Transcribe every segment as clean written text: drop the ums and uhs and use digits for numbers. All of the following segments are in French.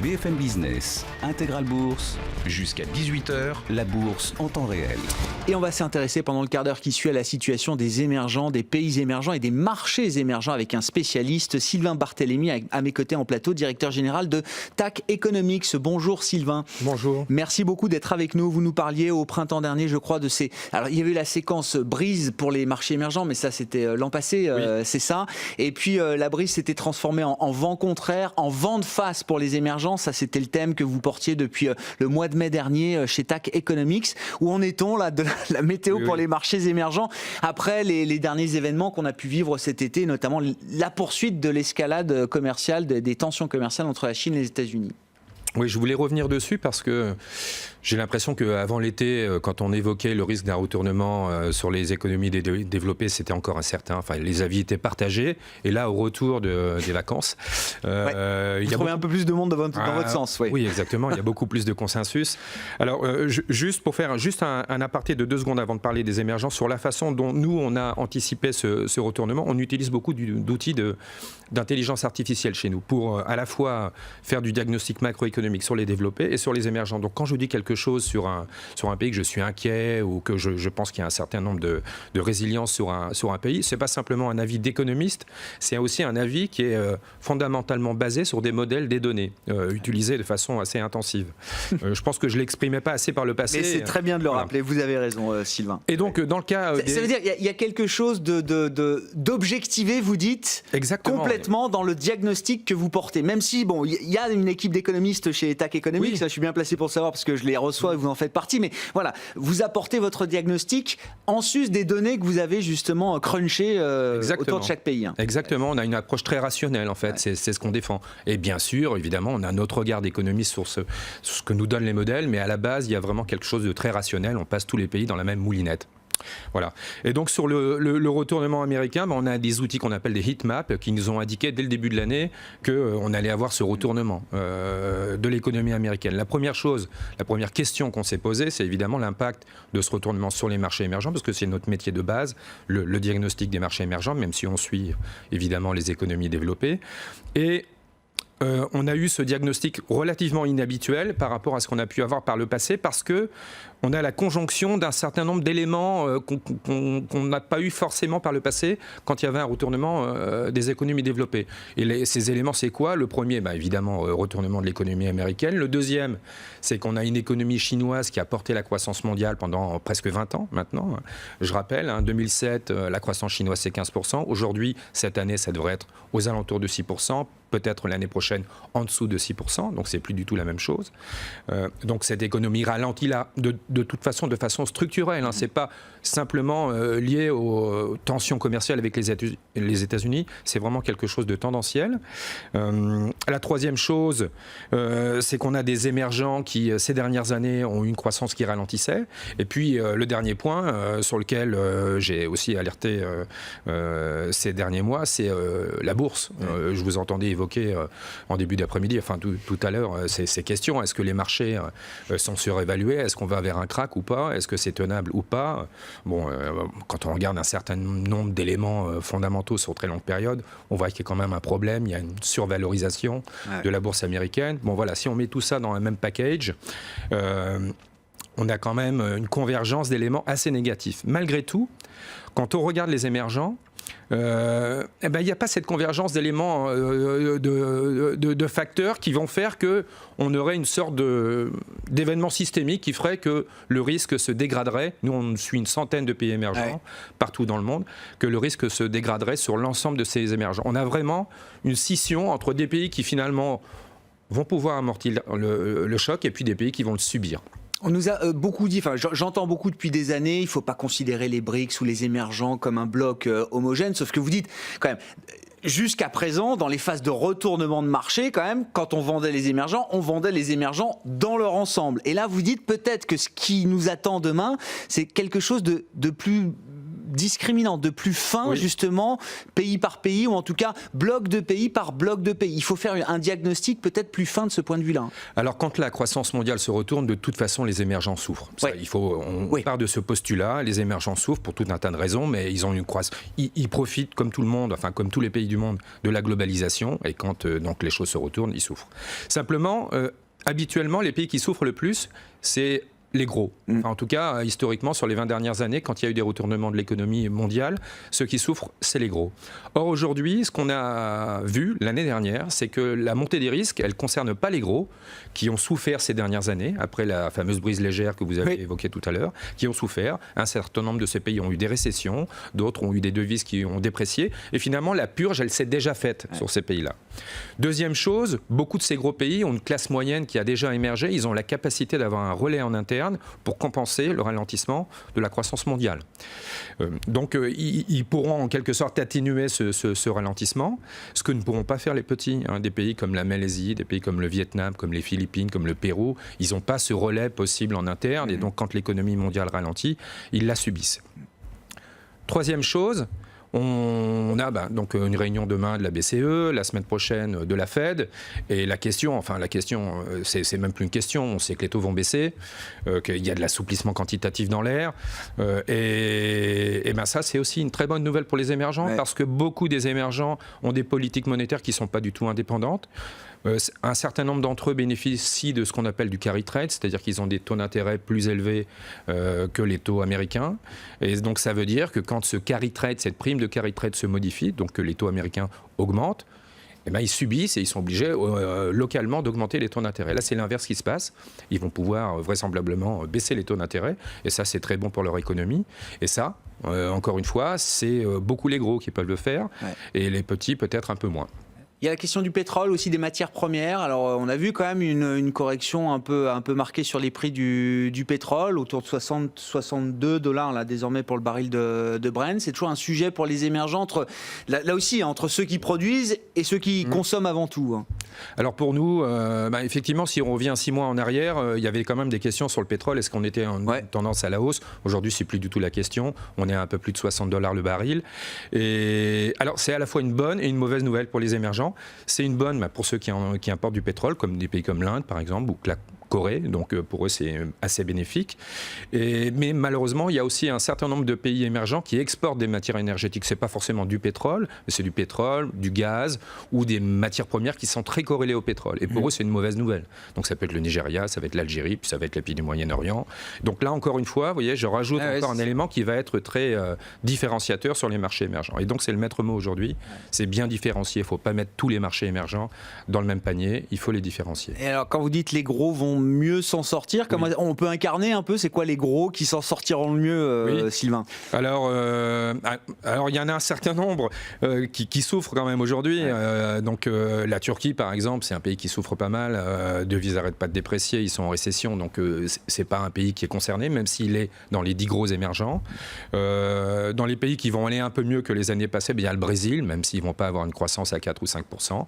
BFM Business, Intégral Bourse, jusqu'à 18h, la bourse en temps réel. Et on va s'intéresser pendant le quart d'heure qui suit à la situation des émergents, des pays émergents et des marchés émergents avec un spécialiste, Sylvain Barthélémy, à mes côtés en plateau, directeur général de TAC Economics. Bonjour Sylvain. Bonjour. Merci beaucoup d'être avec nous. Vous nous parliez au printemps dernier, je crois, de ces... Alors il y avait eu la séquence brise pour les marchés émergents, mais ça c'était l'an passé, oui. C'est ça. Et puis la brise s'était transformée en vent contraire, en vent de face pour les émergents. Ça c'était le thème que vous portiez depuis le mois de mai dernier chez TAC Economics. Où en est-on là de la météo pour les marchés émergents après les derniers événements qu'on a pu vivre cet été, notamment la poursuite de l'escalade commerciale, des tensions commerciales entre la Chine et les États-Unis? Oui, je voulais revenir dessus parce que j'ai l'impression qu'avant l'été, quand on évoquait le risque d'un retournement sur les économies développées, c'était encore incertain. Enfin, les avis étaient partagés. Et là, au retour des vacances... Vous trouvez un peu plus de monde dans votre sens. Oui. Oui, exactement. Il y a beaucoup plus de consensus. Alors, juste pour faire un aparté de 2 secondes avant de parler des émergents, sur la façon dont nous, on a anticipé ce retournement, on utilise beaucoup d'outils d'intelligence artificielle chez nous pour à la fois faire du diagnostic macroéconomique sur les développés et sur les émergents. Donc quand je dis quelque chose sur un pays que je suis inquiet ou que je pense qu'il y a un certain nombre de résilience sur un pays, c'est pas simplement un avis d'économiste, c'est aussi un avis qui est fondamentalement basé sur des modèles des données utilisés de façon assez intensive. Je pense que je l'exprimais pas assez par le passé. Mais c'est très bien de le rappeler, vous avez raison Sylvain. Et donc dans le cas... Ça veut dire qu'il y a quelque chose d'objectivé, vous dites, exactement, complètement dans le diagnostic que vous portez. Même si, bon, il y a une équipe d'économistes chez TAC Economics, oui. Ça, je suis bien placé pour le savoir parce que je les reçois et vous en faites partie, mais voilà, vous apportez votre diagnostic en sus des données que vous avez justement crunchées autour de chaque pays. Exactement, on a une approche très rationnelle en fait, c'est ce qu'on défend. Et bien sûr, évidemment, on a notre regard d'économiste sur ce que nous donnent les modèles, mais à la base, il y a vraiment quelque chose de très rationnel, on passe tous les pays dans la même moulinette. Voilà. Et donc sur le retournement américain, on a des outils qu'on appelle des heat maps qui nous ont indiqué dès le début de l'année qu'on allait avoir ce retournement de l'économie américaine. La première question qu'on s'est posée, c'est évidemment l'impact de ce retournement sur les marchés émergents, parce que c'est notre métier de base, le diagnostic des marchés émergents, même si on suit évidemment les économies développées. Et on a eu ce diagnostic relativement inhabituel par rapport à ce qu'on a pu avoir par le passé, parce que on a la conjonction d'un certain nombre d'éléments qu'on n'a pas eu forcément par le passé quand il y avait un retournement des économies développées. Et ces éléments, c'est quoi? Le premier, évidemment, retournement de l'économie américaine. Le deuxième, c'est qu'on a une économie chinoise qui a porté la croissance mondiale pendant presque 20 ans maintenant. Je rappelle, en 2007, la croissance chinoise, c'est 15%. Aujourd'hui, cette année, ça devrait être aux alentours de 6%. Peut-être l'année prochaine en dessous de 6%, donc c'est plus du tout la même chose. Donc cette économie ralentit là, de toute façon, de façon structurelle. C'est pas simplement lié aux tensions commerciales avec les États-Unis, c'est vraiment quelque chose de tendanciel. La troisième chose, c'est qu'on a des émergents qui, ces dernières années, ont eu une croissance qui ralentissait. Et puis le dernier point sur lequel j'ai aussi alerté ces derniers mois, c'est la bourse. Je vous entendais évoquer en début d'après-midi, enfin tout à l'heure, ces questions. Est-ce que les marchés sont surévalués? Est-ce qu'on va vers un krach ou pas? Est-ce que c'est tenable ou pas? Bon, quand on regarde un certain nombre d'éléments fondamentaux sur très longue période, on voit qu'il y a quand même un problème. Il y a une survalorisation de la bourse américaine. Bon voilà, si on met tout ça dans un même package, on a quand même une convergence d'éléments assez négatifs. Malgré tout, quand on regarde les émergents, il n'y a pas cette convergence d'éléments, de facteurs qui vont faire qu'on aurait une sorte d'événement systémique qui ferait que le risque se dégraderait. Nous, on suit une centaine de pays émergents partout dans le monde, que le risque se dégraderait sur l'ensemble de ces émergents. On a vraiment une scission entre des pays qui finalement vont pouvoir amortir le choc et puis des pays qui vont le subir. On nous a beaucoup dit, enfin j'entends beaucoup depuis des années, il ne faut pas considérer les BRICS ou les émergents comme un bloc homogène, sauf que vous dites quand même, jusqu'à présent, dans les phases de retournement de marché, quand même, quand on vendait les émergents dans leur ensemble. Et là, vous dites peut-être que ce qui nous attend demain, c'est quelque chose de plus discriminant, de plus fin, justement, pays par pays, ou en tout cas bloc de pays par bloc de pays. Il faut faire un diagnostic peut-être plus fin de ce point de vue-là. Alors quand la croissance mondiale se retourne, de toute façon les émergents souffrent. Ça, on part de ce postulat, les émergents souffrent pour tout un tas de raisons, mais ils ont une croissance. Ils profitent comme tout le monde, enfin comme tous les pays du monde, de la globalisation, et quand donc les choses se retournent, ils souffrent. Simplement, habituellement, les pays qui souffrent le plus, c'est les gros. Enfin, en tout cas, historiquement, sur les 20 dernières années, quand il y a eu des retournements de l'économie mondiale, ceux qui souffrent, c'est les gros. Or, aujourd'hui, ce qu'on a vu l'année dernière, c'est que la montée des risques, elle ne concerne pas les gros, qui ont souffert ces dernières années, après la fameuse brise légère que vous avez évoquée tout à l'heure, qui ont souffert. Un certain nombre de ces pays ont eu des récessions, d'autres ont eu des devises qui ont déprécié, et finalement, la purge, elle s'est déjà faite sur ces pays-là. Deuxième chose, beaucoup de ces gros pays ont une classe moyenne qui a déjà émergé, ils ont la capacité d'avoir un relais en interne pour compenser le ralentissement de la croissance mondiale. Donc ils pourront en quelque sorte atténuer ce ralentissement, ce que ne pourront pas faire les petits. Des pays comme la Malaisie, des pays comme le Vietnam, comme les Philippines, comme le Pérou, ils n'ont pas ce relais possible en interne, et donc quand l'économie mondiale ralentit, ils la subissent. Troisième chose, on a donc une réunion demain de la BCE, la semaine prochaine de la Fed, et la question, c'est même plus une question, on sait que les taux vont baisser, qu'il y a de l'assouplissement quantitatif dans l'air, et ben ça c'est aussi une très bonne nouvelle pour les émergents, parce que beaucoup des émergents ont des politiques monétaires qui ne sont pas du tout indépendantes. Un certain nombre d'entre eux bénéficient de ce qu'on appelle du carry trade, c'est-à-dire qu'ils ont des taux d'intérêt plus élevés que les taux américains. Et donc ça veut dire que quand ce carry trade, cette prime de carry trade se modifie, donc que les taux américains augmentent, eh ben, ils subissent et ils sont obligés localement d'augmenter les taux d'intérêt. Là, c'est l'inverse qui se passe. Ils vont pouvoir vraisemblablement baisser les taux d'intérêt, et ça, c'est très bon pour leur économie. Et ça, encore une fois, c'est beaucoup les gros qui peuvent le faire, et les petits peut-être un peu moins. Il y a la question du pétrole, aussi des matières premières. Alors, on a vu quand même une correction un peu marquée sur les prix du pétrole, autour de 60-62 $ là, désormais pour le baril de Brent. C'est toujours un sujet pour les émergents, là aussi, entre ceux qui produisent et ceux qui consomment avant tout. Alors pour nous, effectivement, si on revient 6 mois en arrière, il y avait quand même des questions sur le pétrole. Est-ce qu'on était en tendance à la hausse? Aujourd'hui, c'est plus du tout la question. On est à un peu plus de 60 $ le baril. Et alors, c'est à la fois une bonne et une mauvaise nouvelle pour les émergents. C'est une bonne pour ceux qui importent du pétrole, comme des pays comme l'Inde, par exemple, ou la Corée, donc pour eux c'est assez bénéfique. Mais malheureusement, il y a aussi un certain nombre de pays émergents qui exportent des matières énergétiques. C'est pas forcément du pétrole, mais c'est du pétrole, du gaz ou des matières premières qui sont très corrélées au pétrole. Et pour eux, c'est une mauvaise nouvelle. Donc ça peut être le Nigeria, ça va être l'Algérie, puis ça va être les pays du Moyen-Orient. Donc là, encore une fois, vous voyez, je rajoute encore un élément qui va être très différenciateur sur les marchés émergents. Et donc c'est le maître mot aujourd'hui, c'est bien différencier. Il ne faut pas mettre tous les marchés émergents dans le même panier, il faut les différencier. Et alors, quand vous dites les gros vont mieux s'en sortir, comment on peut incarner un peu, c'est quoi les gros qui s'en sortiront le mieux, Sylvain? Alors il y en a un certain nombre qui souffrent quand même aujourd'hui. Donc la Turquie par exemple, c'est un pays qui souffre pas mal, devises n'arrêtent pas de déprécier, ils sont en récession, donc c'est pas un pays qui est concerné, même s'il est dans les 10 gros émergents. Dans les pays qui vont aller un peu mieux que les années passées, il y a le Brésil, même s'ils vont pas avoir une croissance à 4 ou 5%,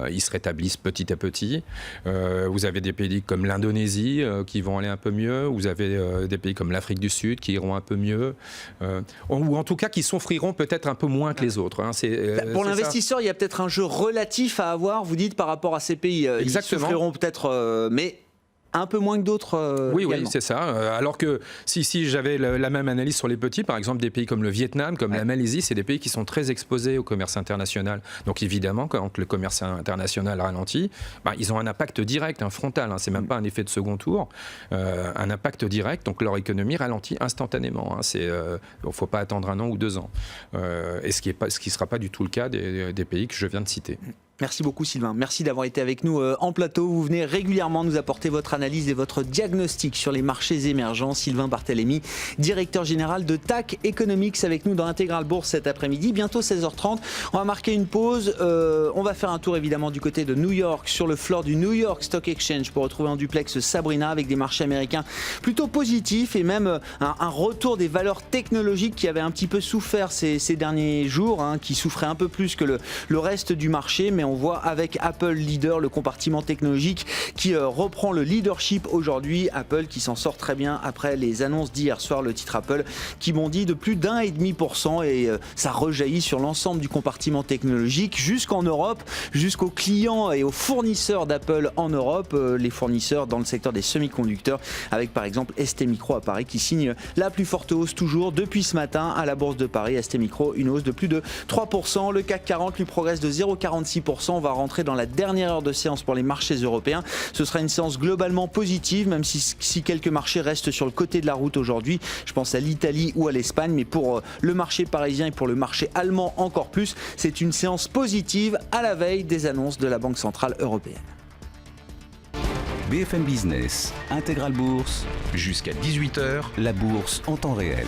ils se rétablissent petit à petit. Vous avez des pays comme l'Indonésie qui vont aller un peu mieux, vous avez des pays comme l'Afrique du Sud qui iront un peu mieux, ou en tout cas qui souffriront peut-être un peu moins que les autres. Pour l'investisseur, il y a peut-être un jeu relatif à avoir, vous dites, par rapport à ces pays. Exactement. Ils souffriront peut-être, mais un peu moins que d'autres. Oui, c'est ça. Alors que si j'avais la même analyse sur les petits, par exemple des pays comme le Vietnam, comme la Malaisie, c'est des pays qui sont très exposés au commerce international. Donc évidemment, quand le commerce international ralentit, ils ont un impact direct, frontal. C'est même pas un effet de second tour, un impact direct. Donc leur économie ralentit instantanément. Il ne faut pas attendre 1 an ou 2 ans. Et ce qui sera pas du tout le cas des pays que je viens de citer. Merci beaucoup Sylvain, merci d'avoir été avec nous en plateau. Vous venez régulièrement nous apporter votre analyse et votre diagnostic sur les marchés émergents. Sylvain Barthélémy, directeur général de TAC Economics, avec nous dans Intégral Bourse cet après-midi. Bientôt 16h30, on va marquer une pause. On va faire un tour évidemment du côté de New York, sur le floor du New York Stock Exchange, pour retrouver en duplex Sabrina, avec des marchés américains plutôt positifs et même un retour des valeurs technologiques qui avaient un petit peu souffert ces derniers jours, qui souffraient un peu plus que le reste du marché. Mais on voit avec Apple leader, le compartiment technologique qui reprend le leadership aujourd'hui. Apple qui s'en sort très bien après les annonces d'hier soir, le titre Apple qui bondit de plus d'1,5% et ça rejaillit sur l'ensemble du compartiment technologique jusqu'en Europe, jusqu'aux clients et aux fournisseurs d'Apple en Europe, les fournisseurs dans le secteur des semi-conducteurs, avec par exemple STMicro à Paris qui signe la plus forte hausse toujours depuis ce matin à la Bourse de Paris. STMicro, une hausse de plus de 3%. Le CAC 40 lui progresse de 0,46%. On va rentrer dans la dernière heure de séance pour les marchés européens. Ce sera une séance globalement positive, même si quelques marchés restent sur le côté de la route aujourd'hui. Je pense à l'Italie ou à l'Espagne, mais pour le marché parisien et pour le marché allemand encore plus, c'est une séance positive à la veille des annonces de la Banque Centrale Européenne. BFM Business, Intégral Bourse, jusqu'à 18h, la bourse en temps réel.